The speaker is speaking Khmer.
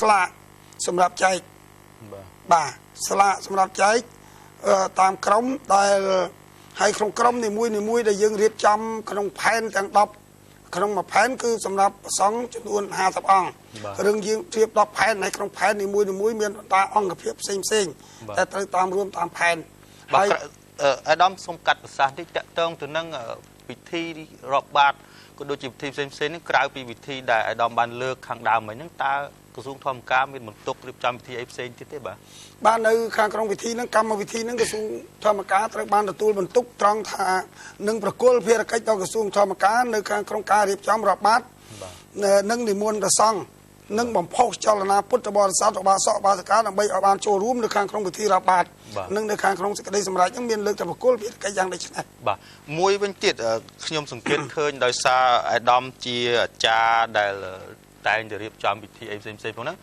ស្លាកសម្រាប់ចែកបាទស្លាកសម្រាប់ចែកតាមក្រុមដែលហើយក្នុងក្រុមនីមួយដែលយើងរៀបចំក្នុងផែនទាំង10ក្នុងមួយផែនគឺសម្រាប់ប្រសង់ចំនួន50អង្គរឿងយើងជ្រាប10ផែនហើយក្នុងផែននីមួយមានតាអង្គភាពផ្សេងតែត្រូវតាមរួមតាមផែនហើយអាដាមសូមកាត់ប្រសាសន៍នេះតកតងទៅនឹងពិធីរាប់បាតក៏ដូចជាពិធីផ្សេងនេះក្រៅពីពិធីដែលអាដាមបានលើកខាងដើមហ្នឹងតើក្រសួងធម្មការមានបន្ទុករៀបចំពិធីអីផ្សេងទៀតទេបាទនៅខាងក្នុងពិធីហ្នឹងកម្មវិធីហ្នឹងក្រសួងធម្មការត្រូវបានទទួលបន្ទុកត្រង់ថានឹងប្រគល់ភារកិច្ចដល់ក្រសួងធម្មការនៅខាងក្នុងការរៀបចំរាប់បាតនឹងនិមន្តព្រះសង្ឃនឹងបំផុសចលនាពុទ្ធបរិស័ទរបស់សកបាសកាដើម្បីឲ្យបានចូលរួមនៅខាងក្នុងពិធីរាប់បាតនឹងនៅខាងក្នុងសេចក្តីសម្រេចហ្នឹងមានលើកតែប្រគល់ភារកិច្ចយ៉ាងដូចនេះបាទមួយវិញទៀតខ្ញុំសង្កេតឃើញដោយសារអាដាមជាអាចារ្យដែលតែងតែរៀបចំពិធីអីផ្សេងៗផងហ្នឹង